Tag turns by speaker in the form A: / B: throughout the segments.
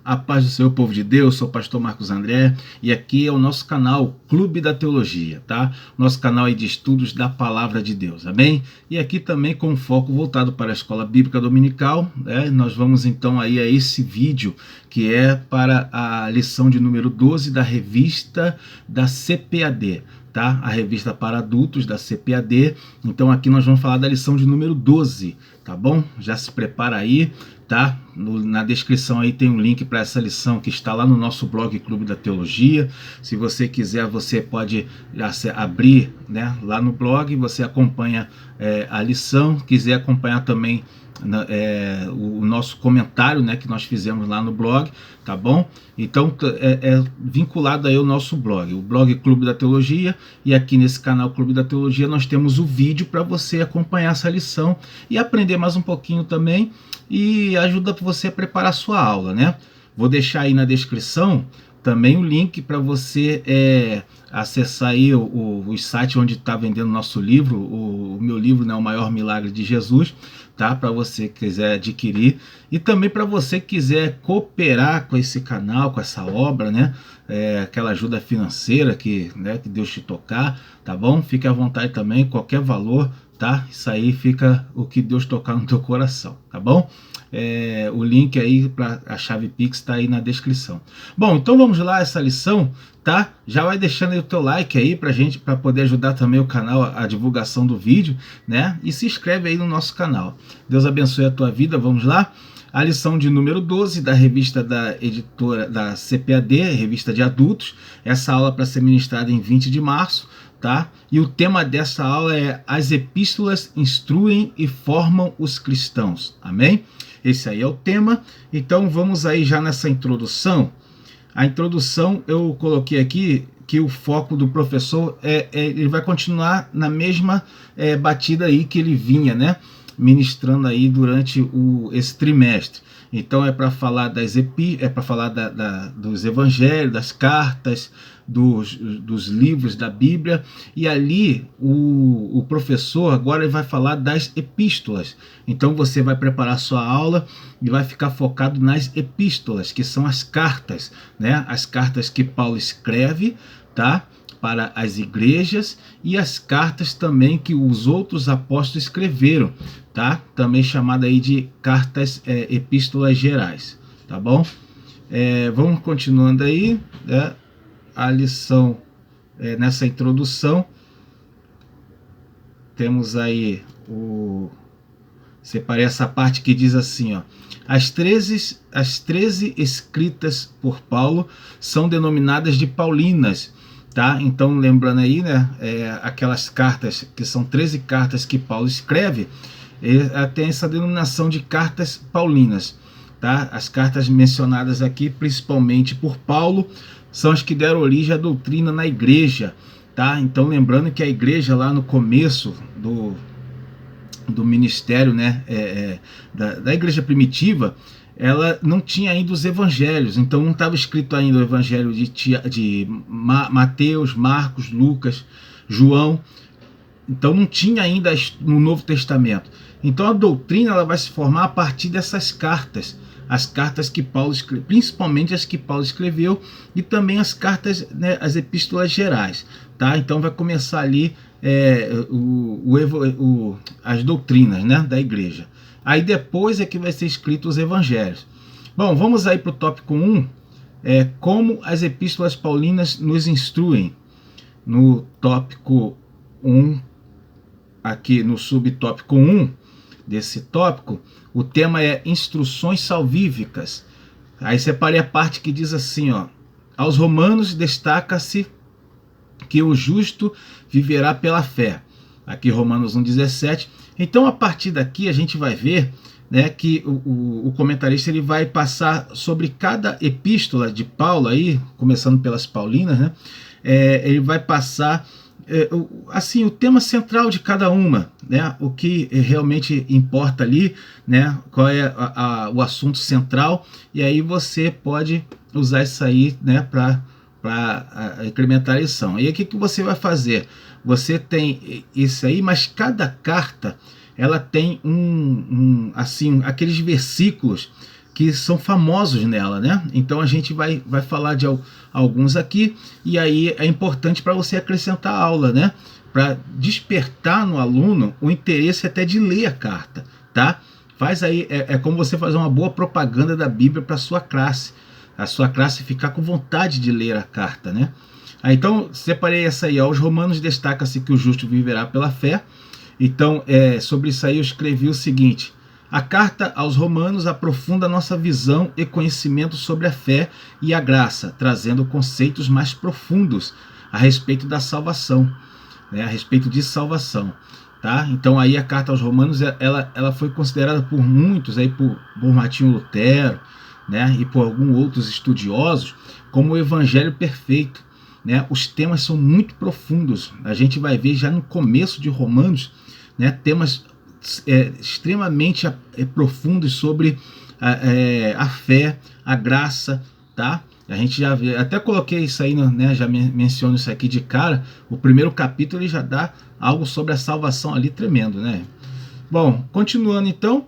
A: A paz do Senhor, povo de Deus, sou o pastor Marcos André e aqui é o nosso canal Clube da Teologia, tá? Nosso canal aí de estudos da Palavra de Deus, amém? E aqui também com foco voltado para a Escola Bíblica Dominical, né? Nós vamos então aí a esse vídeo que é para a lição de número 12 da revista da CPAD, tá? A revista para adultos da CPAD. Então aqui nós vamos falar da lição de número 12, tá bom? Já se prepara aí, tá? Na descrição aí tem um link para essa lição que está lá no nosso blog Clube da Teologia. Se você quiser, você pode abrir, né, lá no blog, você acompanha a lição. Quiser acompanhar também o nosso comentário, né, que nós fizemos lá no blog, tá bom? Então é vinculado aí ao nosso blog, o blog Clube da Teologia, e aqui nesse canal Clube da Teologia nós temos o vídeo para você acompanhar essa lição e aprender mais um pouquinho também, e ajuda você a preparar a sua aula, né? Vou deixar aí na descrição também o link para você acessar aí o site onde está vendendo nosso livro, o meu livro, né, O Maior Milagre de Jesus, tá? Para você que quiser adquirir, e também para você que quiser cooperar com esse canal, com essa obra, né? Aquela ajuda financeira que Deus te tocar, tá bom? Fique à vontade também, qualquer valor, tá? Isso aí fica o que Deus tocar no teu coração, tá bom? O link aí para a chave Pix está aí na descrição. Bom, então vamos lá essa lição, tá? Já vai deixando aí o teu like aí pra gente, para poder ajudar também o canal, a divulgação do vídeo, né? E se inscreve aí no nosso canal. Deus abençoe a tua vida. Vamos lá? A lição de número 12 da revista da editora da CPAD, revista de adultos. Essa aula para ser ministrada em 20 de março. Tá? E o tema dessa aula é: as epístolas instruem e formam os cristãos. Amém? Esse aí é o tema. Então vamos aí já nessa introdução. A introdução eu coloquei aqui que o foco do professor ele vai continuar na mesma batida aí que ele vinha, né, ministrando aí durante esse trimestre. Então é para falar dos evangelhos, das cartas, dos livros da Bíblia, e ali o professor agora vai falar das epístolas. Então você vai preparar sua aula e vai ficar focado nas epístolas, que são as cartas, né? As cartas que Paulo escreve, tá? Para as igrejas, e as cartas também que os outros apóstolos escreveram, tá? Também chamada aí de cartas, epístolas gerais, tá bom? Vamos continuando aí, né? A lição, nessa introdução, temos aí separei essa parte que diz assim, ó: as 13 escritas por Paulo são denominadas de paulinas, tá? Então lembrando aí, né, aquelas cartas que são 13 cartas que Paulo escreve, tem essa denominação de cartas paulinas, tá? As cartas mencionadas aqui, principalmente por Paulo, são as que deram origem à doutrina na igreja, tá? Então lembrando que a igreja lá no começo do ministério, né, da igreja primitiva, ela não tinha ainda os evangelhos. Então não estava escrito ainda o evangelho de Mateus, Marcos, Lucas, João. Então não tinha ainda no Novo Testamento. Então a doutrina ela vai se formar a partir dessas cartas, as cartas que Paulo escreveu, principalmente as que Paulo escreveu, e também as cartas, né, as epístolas gerais, tá? Então vai começar ali as doutrinas, né, da igreja. Aí depois é que vai ser escrito os evangelhos. Bom, vamos aí para o tópico 1, como as epístolas paulinas nos instruem. No tópico 1, aqui no subtópico 1 desse tópico, o tema é instruções salvíficas. Aí separei a parte que diz assim, ó: aos romanos destaca-se que o justo viverá pela fé. Aqui Romanos 1,17. Então a partir daqui a gente vai ver, né, que o comentarista ele vai passar sobre cada epístola de Paulo, aí, começando pelas paulinas, né, ele vai passar assim, o tema central de cada uma, né, o que realmente importa ali, né, qual é o assunto central, e aí você pode usar isso aí, né, para incrementar a lição. E aí o que você vai fazer? Você tem isso aí, mas cada carta ela tem assim, aqueles versículos que são famosos nela, né? Então a gente vai falar de alguns aqui, e aí é importante para você acrescentar a aula, né? Para despertar no aluno o interesse até de ler a carta, tá? Faz aí, é como você fazer uma boa propaganda da Bíblia para a sua classe ficar com vontade de ler a carta, né? Então, separei essa aí, ó. Os Romanos destaca-se que o justo viverá pela fé. Então, sobre isso aí eu escrevi o seguinte: a carta aos Romanos aprofunda a nossa visão e conhecimento sobre a fé e a graça, trazendo conceitos mais profundos a respeito da salvação, né? A respeito de salvação. Tá? Então aí a carta aos Romanos ela foi considerada por muitos, aí por Martinho Lutero, né? E por alguns outros estudiosos, como o evangelho perfeito, né? Os temas são muito profundos. A gente vai ver já no começo de Romanos, né? Temas extremamente profundos sobre a fé, a graça, tá? A gente já vê, até coloquei isso aí, né? Já menciono isso aqui de cara. O primeiro capítulo ele já dá algo sobre a salvação ali tremendo, né? Bom, continuando então,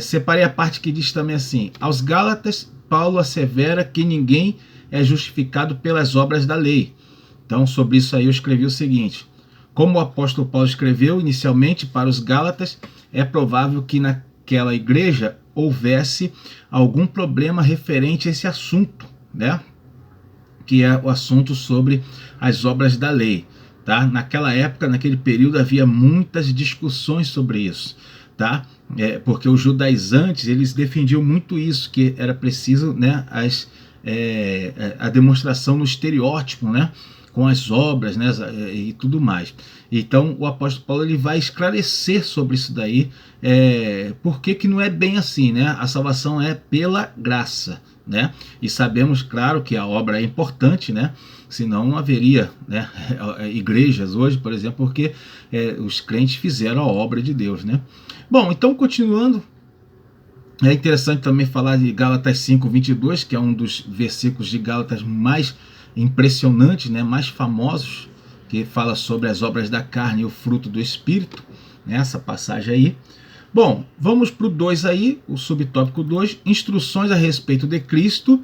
A: separei a parte que diz também assim: aos Gálatas, Paulo assevera que ninguém é justificado pelas obras da lei. Então, sobre isso aí eu escrevi o seguinte: como o apóstolo Paulo escreveu inicialmente para os Gálatas, é provável que naquela igreja houvesse algum problema referente a esse assunto, né? Que é o assunto sobre as obras da lei, tá? Naquela época, naquele período, havia muitas discussões sobre isso, tá? Porque os judaizantes, eles defendiam muito isso, que era preciso, né, a demonstração no estereótipo, né, com as obras, né, e tudo mais. Então o apóstolo Paulo ele vai esclarecer sobre isso daí, por que não é bem assim, né? A salvação é pela graça, né? E sabemos, claro, que a obra é importante, né? Senão não haveria, né, igrejas hoje, por exemplo, porque os crentes fizeram a obra de Deus, né? Bom, então continuando, é interessante também falar de Gálatas 5:22, que é um dos versículos de Gálatas mais impressionantes, né, mais famosos, que fala sobre as obras da carne e o fruto do Espírito, né, essa passagem aí. Bom, vamos para o 2 aí, o subtópico 2, instruções a respeito de Cristo,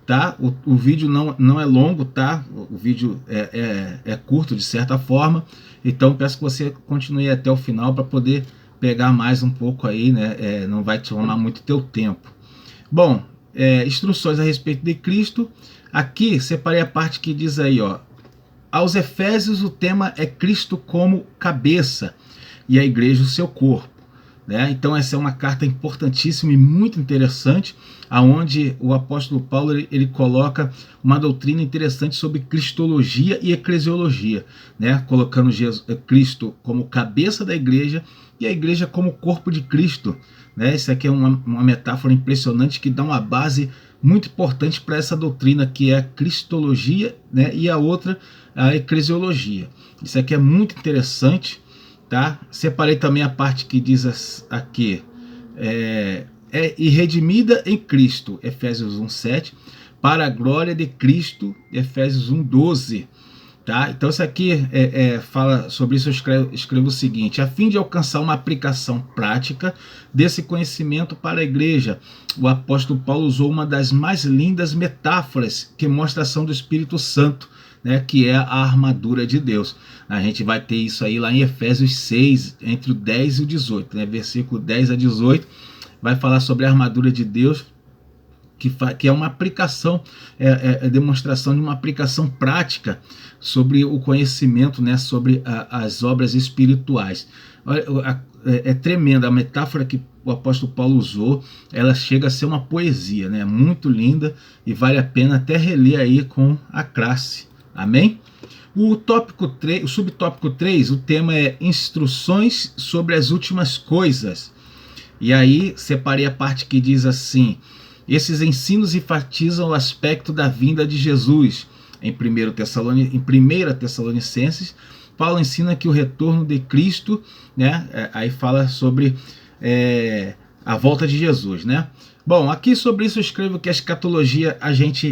A: tá? O vídeo não é longo, tá? O vídeo é curto de certa forma, então peço que você continue até o final para poder pegar mais um pouco aí, né? Não vai tomar muito teu tempo. Bom, instruções a respeito de Cristo. Aqui separei a parte que diz aí, ó: aos Efésios o tema é Cristo como cabeça e a igreja o seu corpo, né? Então essa é uma carta importantíssima e muito interessante, aonde o apóstolo Paulo ele coloca uma doutrina interessante sobre cristologia e eclesiologia, né? Colocando Cristo como cabeça da igreja e a igreja como corpo de Cristo, né? Isso aqui é uma metáfora impressionante que dá uma base muito importante para essa doutrina que é a cristologia, né? E a outra, a eclesiologia. Isso aqui é muito interessante, tá? Separei também a parte que diz aqui, e redimida em Cristo, Efésios 1:7, para a glória de Cristo, Efésios 1:12. Tá? Então isso aqui fala sobre isso. Eu escrevo o seguinte: a fim de alcançar uma aplicação prática desse conhecimento para a igreja, o apóstolo Paulo usou uma das mais lindas metáforas que mostra a ação do Espírito Santo, né, que é a armadura de Deus. A gente vai ter isso aí lá em Efésios 6, entre o 10 e o 18, né, versículo 10 a 18, vai falar sobre a armadura de Deus, que é uma aplicação, demonstração de uma aplicação prática sobre o conhecimento, né, sobre as obras espirituais. É tremenda a metáfora que o apóstolo Paulo usou, ela chega a ser uma poesia, né, muito linda, e vale a pena até reler aí com a classe. Amém? O subtópico 3, o tema é instruções sobre as últimas coisas. E aí separei a parte que diz assim: esses ensinos enfatizam o aspecto da vinda de Jesus. Em 1 Tessalonicenses, Paulo ensina que o retorno de Cristo, né, aí fala sobre a volta de Jesus, né? Bom, aqui sobre isso eu escrevo que a escatologia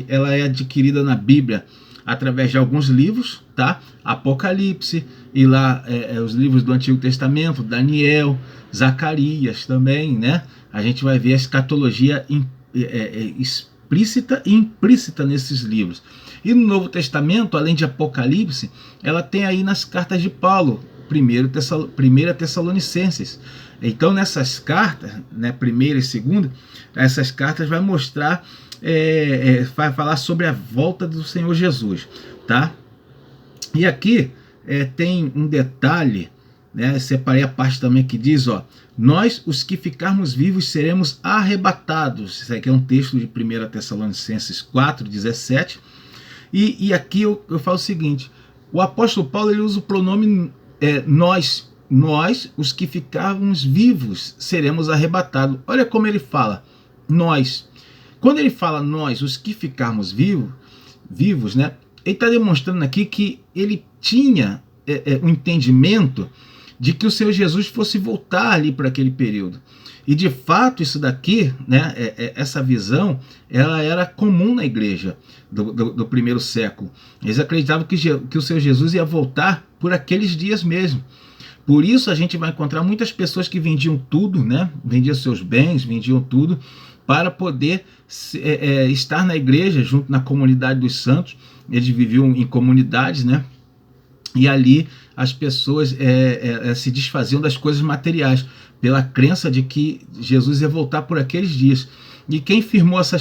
A: ela é adquirida na Bíblia através de alguns livros, tá? Apocalipse, e lá os livros do Antigo Testamento, Daniel, Zacarias também, né? A gente vai ver a escatologia explícita e implícita nesses livros. E no Novo Testamento, além de Apocalipse, ela tem aí nas cartas de Paulo, 1 Tessalonicenses. Então nessas cartas, né, primeira e segunda, essas cartas vai mostrar, vai falar sobre a volta do Senhor Jesus, tá? E aqui tem um detalhe, né? Separei a parte também que diz, ó, nós, os que ficarmos vivos, seremos arrebatados. Isso aqui é um texto de 1 Tessalonicenses 4:17. E aqui eu falo o seguinte: o apóstolo Paulo ele usa o pronome nós, os que ficarmos vivos, seremos arrebatados. Olha como ele fala, nós. Quando ele fala nós, os que ficarmos vivos, né? Ele está demonstrando aqui que ele tinha um entendimento de que o Senhor Jesus fosse voltar ali para aquele período. E de fato isso daqui, né, essa visão, ela era comum na igreja do primeiro século. Eles acreditavam que o Senhor Jesus ia voltar por aqueles dias mesmo. Por isso a gente vai encontrar muitas pessoas que vendiam tudo, né, vendiam seus bens, vendiam tudo, para poder estar na igreja, junto na comunidade dos santos. Eles viviam em comunidades, né? E ali as pessoas se desfaziam das coisas materiais, pela crença de que Jesus ia voltar por aqueles dias. E quem firmou essa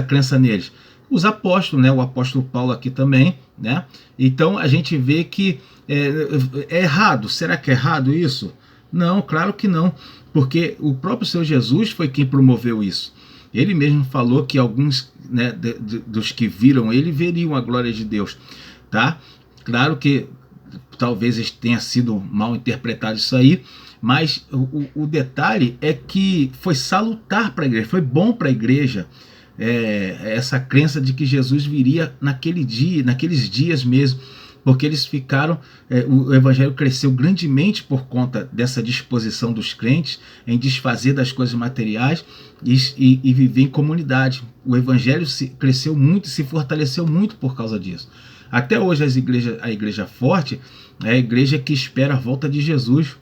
A: crença neles? Os apóstolos, né? O apóstolo Paulo aqui também, né? Então a gente vê que é errado. Será que é errado isso? Não, claro que não, porque o próprio Senhor Jesus foi quem promoveu isso. Ele mesmo falou que alguns, né, dos que viram ele veriam a glória de Deus, tá? Claro que talvez tenha sido mal interpretado isso aí, mas o detalhe é que foi salutar para a igreja, foi bom para a igreja essa crença de que Jesus viria naqueles dias mesmo, porque eles ficaram, o evangelho cresceu grandemente por conta dessa disposição dos crentes em desfazer das coisas materiais e viver em comunidade. O evangelho cresceu muito e se fortaleceu muito por causa disso. Até hoje a igreja forte é a igreja que espera a volta de Jesus,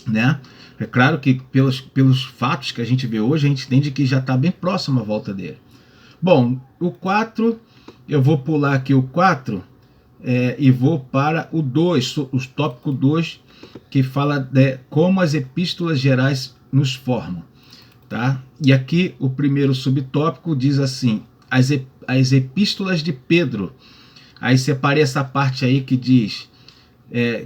A: né? É claro que pelos fatos que a gente vê hoje, a gente entende que já está bem próximo a volta dele. Bom, o 4, eu vou pular aqui o 4 e vou para o 2, o tópico 2, que fala de como as epístolas gerais nos formam, tá? E aqui o primeiro subtópico diz assim, as epístolas de Pedro. Aí separei essa parte aí que diz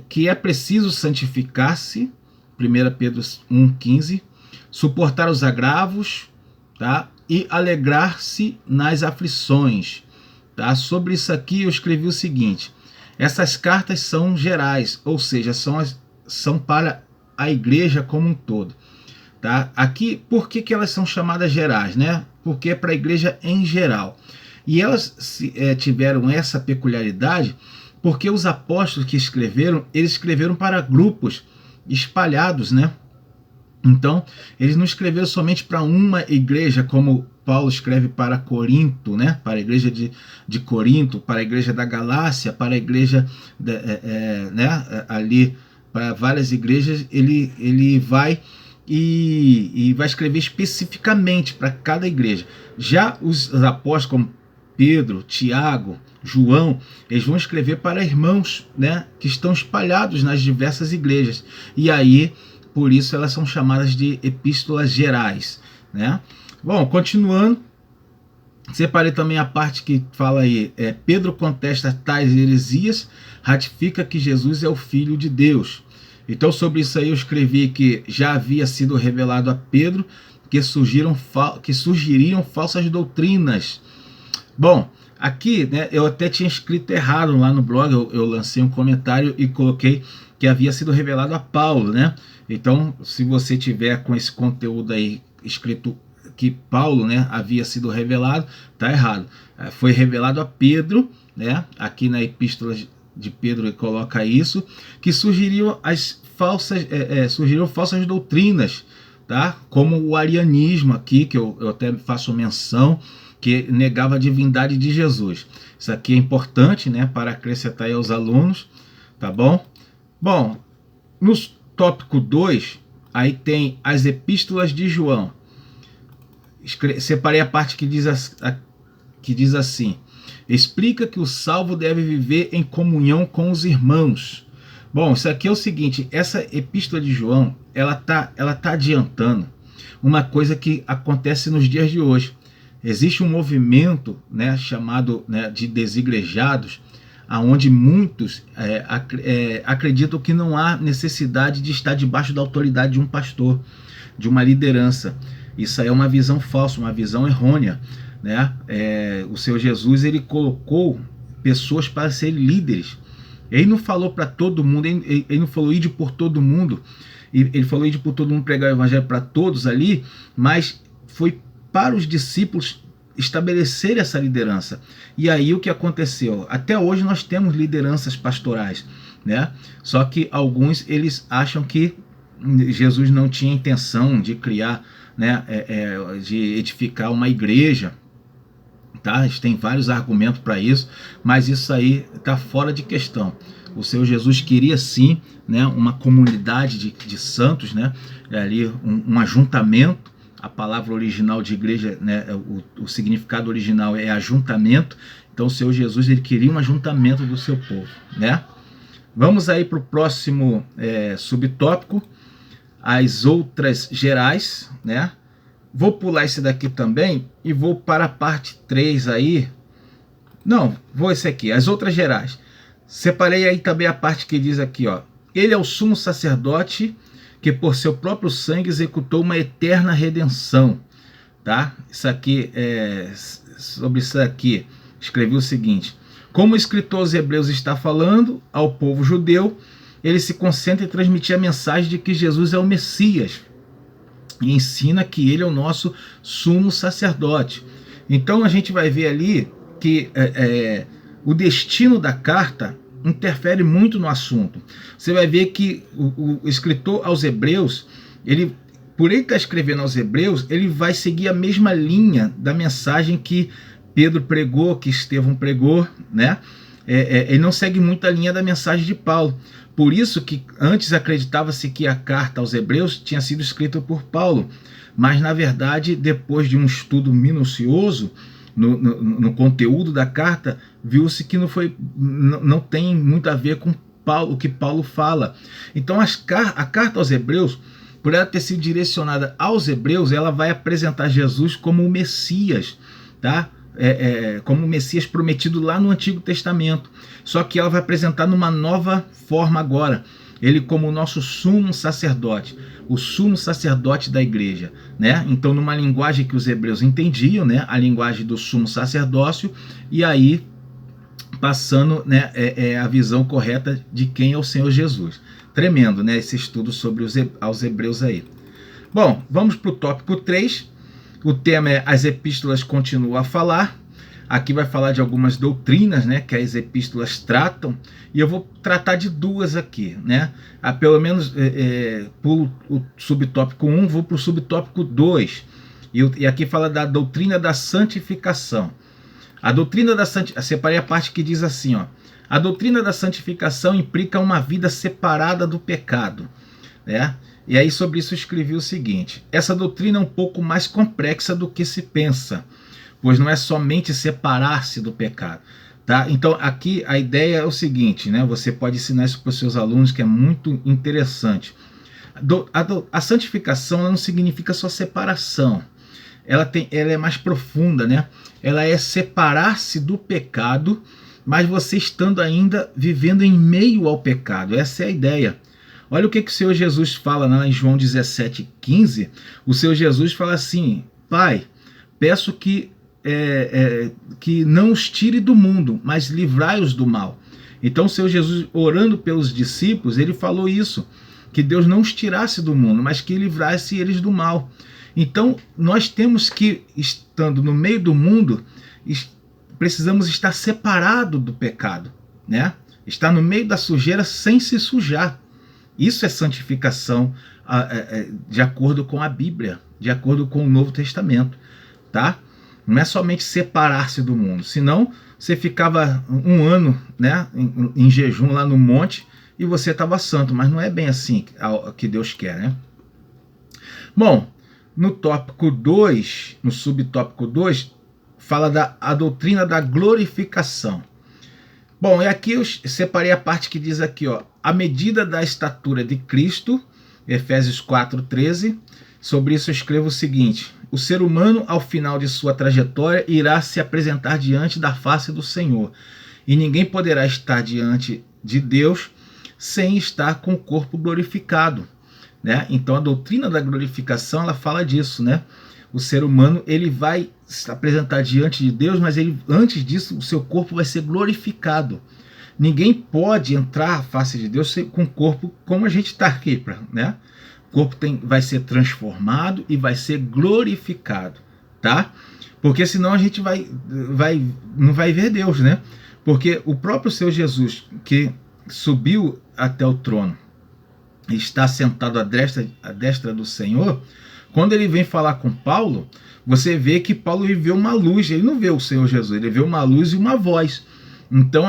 A: que é preciso santificar-se, 1 Pedro 1,15, suportar os agravos, tá? E alegrar-se nas aflições. Tá? Sobre isso aqui eu escrevi o seguinte: essas cartas são gerais, ou seja, são para a igreja como um todo. Tá? Aqui, por que elas são chamadas gerais? Né? Porque é para a igreja em geral. E elas tiveram essa peculiaridade porque os apóstolos que escreveram, eles escreveram para grupos espalhados, né? Então, eles não escreveram somente para uma igreja, como Paulo escreve para Corinto, né? Para a igreja de Corinto, para a igreja da Galácia, para a igreja né? Ali, para várias igrejas, ele vai e vai escrever especificamente para cada igreja. Já os apóstolos, como Pedro, Tiago, João, eles vão escrever para irmãos, né, que estão espalhados nas diversas igrejas. E aí, por isso, elas são chamadas de epístolas gerais, né? Bom, continuando, separei também a parte que fala aí, Pedro contesta tais heresias, ratifica que Jesus é o Filho de Deus. Então, sobre isso aí eu escrevi que já havia sido revelado a Pedro que surgiriam falsas doutrinas. Bom, aqui, né, eu até tinha escrito errado lá no blog, eu lancei um comentário e coloquei que havia sido revelado a Paulo, né? Então, se você tiver com esse conteúdo aí escrito que Paulo, né, havia sido revelado, tá errado. Foi revelado a Pedro, né? Aqui na epístola de Pedro ele coloca isso, que surgiriam falsas doutrinas, tá? Como o arianismo aqui, que eu até faço menção, que negava a divindade de Jesus. Isso aqui é importante, né, para acrescentar aí aos alunos, tá bom? Bom, no tópico 2, aí tem as epístolas de João. Separei a parte que diz assim: explica que o salvo deve viver em comunhão com os irmãos. Bom, isso aqui é o seguinte, essa epístola de João, ela tá adiantando uma coisa que acontece nos dias de hoje. Existe um movimento, né, chamado, né, de desigrejados, aonde muitos acreditam que não há necessidade de estar debaixo da autoridade de um pastor, de uma liderança. Isso aí é uma visão falsa, uma visão errônea, né? O Senhor Jesus, ele colocou pessoas para serem líderes. Ele não falou para todo mundo, ele não falou ide por todo mundo, ele falou ide por todo mundo, pregar o evangelho para todos ali, mas foi para os discípulos estabelecer essa liderança. E aí o que aconteceu? Até hoje nós temos lideranças pastorais, né? Só que alguns eles acham que Jesus não tinha intenção de criar, né, de edificar uma igreja, tá? A gente tem vários argumentos para isso, mas isso aí está fora de questão. O Senhor Jesus queria sim, né, uma comunidade de santos, né, ali um ajuntamento. A palavra original de igreja, né, o significado original é ajuntamento. Então o Senhor Jesus, ele queria um ajuntamento do seu povo, né? Vamos aí para o próximo subtópico, as outras gerais, né? Vou pular esse daqui também e vou para a parte 3 aí. Não, vou esse aqui, as outras gerais. Separei aí também a parte que diz aqui, ó. Ele é o sumo sacerdote que por seu próprio sangue executou uma eterna redenção, tá? Isso aqui, sobre isso aqui, escrevi o seguinte: como o escritor aos Hebreus está falando ao povo judeu, ele se concentra em transmitir a mensagem de que Jesus é o Messias e ensina que ele é o nosso sumo sacerdote. Então a gente vai ver ali que o destino da carta interfere muito no assunto. Você vai ver que o escritor aos Hebreus, por ele estar escrevendo aos Hebreus, ele vai seguir a mesma linha da mensagem que Pedro pregou, que Estevão pregou, né? Ele não segue muito a linha da mensagem de Paulo. Por isso que antes acreditava-se que a carta aos Hebreus tinha sido escrita por Paulo, mas na verdade, depois de um estudo minucioso no conteúdo da carta, viu-se que não tem muito a ver com Paulo, o que Paulo fala. Então a carta aos Hebreus, por ela ter sido direcionada aos Hebreus, ela vai apresentar Jesus como o Messias, tá? Como o Messias prometido lá no Antigo Testamento. Só que ela vai apresentar numa nova forma agora. Ele como o nosso sumo sacerdote, o sumo sacerdote da igreja, né? Então numa linguagem que os hebreus entendiam, né? A linguagem do sumo sacerdócio, e aí passando, né, a visão correta de quem é o Senhor Jesus. Tremendo, né, esse estudo sobre aos hebreus aí. Bom, vamos para o tópico 3. O tema é as epístolas continuam a falar. Aqui vai falar de algumas doutrinas, né, que as epístolas tratam, e eu vou tratar de duas aqui, né? Pelo menos pulo o subtópico 1, vou para o subtópico 2. E aqui fala da doutrina da santificação. A doutrina da santificação, separei a parte que diz assim, ó: a doutrina da santificação implica uma vida separada do pecado, né? E aí sobre isso eu escrevi o seguinte: essa doutrina é um pouco mais complexa do que se pensa, pois não é somente separar-se do pecado, tá? Então aqui a ideia é o seguinte, né? Você pode ensinar isso para os seus alunos, que é muito interessante. A santificação não significa só separação. Ela é mais profunda, né? Ela é separar-se do pecado, mas você estando ainda vivendo em meio ao pecado. Essa é a ideia. Olha o que o Senhor Jesus fala lá em João 17,15. O Senhor Jesus fala assim: Pai, peço que não os tire do mundo, mas livrai-os do mal. Então o Senhor Jesus, orando pelos discípulos, ele falou isso, que Deus não os tirasse do mundo, mas que livrasse eles do mal. Então nós temos que, estando no meio do mundo, precisamos estar separado do pecado, né? Estar no meio da sujeira sem se sujar, Isso é santificação de acordo com a Bíblia, de acordo com o Novo Testamento, tá? Não é somente separar-se do mundo, senão você ficava um ano, né, em jejum lá no monte e você estava santo, mas não é bem assim que Deus quer, né? Bom, no tópico 2, no subtópico 2, fala a doutrina da glorificação. Bom, e aqui eu separei a parte que diz aqui, ó, a medida da estatura de Cristo, Efésios 4:13. Sobre isso eu escrevo o seguinte: o ser humano, ao final de sua trajetória, irá se apresentar diante da face do Senhor, e ninguém poderá estar diante de Deus sem estar com o corpo glorificado, né? Então a doutrina da glorificação, ela fala disso, né? O ser humano, ele vai se apresentar diante de Deus, mas antes disso o seu corpo vai ser glorificado. Ninguém pode entrar à face de Deus com o corpo como a gente está aqui, né? O corpo vai ser transformado e vai ser glorificado, tá? Porque senão a gente não vai ver Deus, né? Porque o próprio Senhor Jesus, que subiu até o trono, está sentado à destra do Senhor, quando ele vem falar com Paulo, você vê que Paulo viveu uma luz, ele não vê o Senhor Jesus, ele vê uma luz e uma voz. Então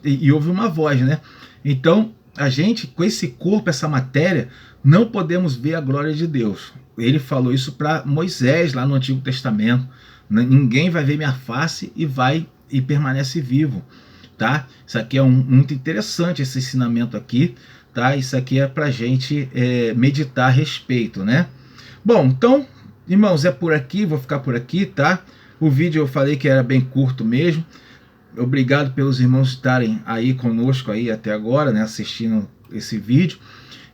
A: e ouve uma voz, né? Então a gente, com esse corpo, essa matéria, não podemos ver a glória de Deus. Ele falou isso para Moisés lá no Antigo Testamento. Ninguém vai ver minha face e permanece vivo, tá? Isso aqui é muito interessante, esse ensinamento aqui, tá? Isso aqui é para a gente meditar a respeito, né? Bom, então, irmãos, é por aqui, vou ficar por aqui, tá? O vídeo eu falei que era bem curto mesmo. Obrigado pelos irmãos estarem aí conosco aí até agora, né, assistindo esse vídeo.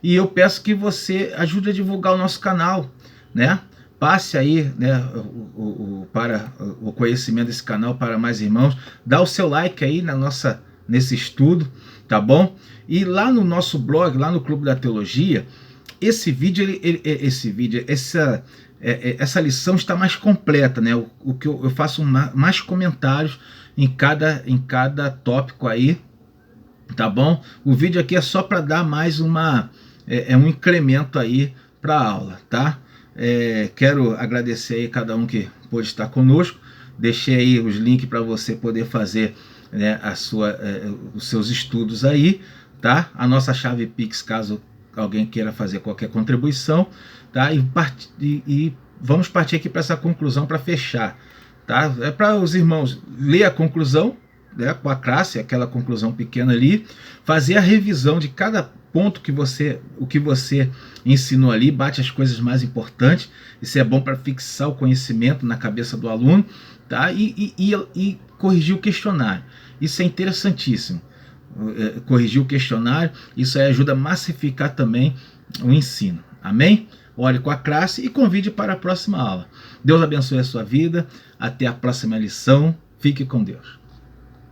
A: E eu peço que você ajude a divulgar o nosso canal, né? Passe aí, né, para o conhecimento desse canal para mais irmãos. Dá o seu like aí nesse estudo, tá bom? E lá no nosso blog, lá no Clube da Teologia, essa lição está mais completa, né? O que eu faço mais comentários em cada tópico aí, tá bom? O vídeo aqui é só para dar mais um incremento aí para a aula, tá? Quero agradecer aí cada um que pôde estar conosco. Deixei aí os links para você poder fazer, né, os seus estudos aí, tá? A nossa chave Pix, caso alguém queira fazer qualquer contribuição, tá? E vamos partir aqui para essa conclusão para fechar, tá? É para os irmãos ler a conclusão, né, com a classe, aquela conclusão pequena ali, fazer a revisão de cada ponto o que você ensinou ali, bate as coisas mais importantes. Isso é bom para fixar o conhecimento na cabeça do aluno, tá? E corrigir o questionário. Isso é interessantíssimo. Corrigir o questionário, isso aí ajuda a massificar também o ensino. Amém? Ore com a classe e convide para a próxima aula. Deus abençoe a sua vida. Até a próxima lição. Fique com Deus.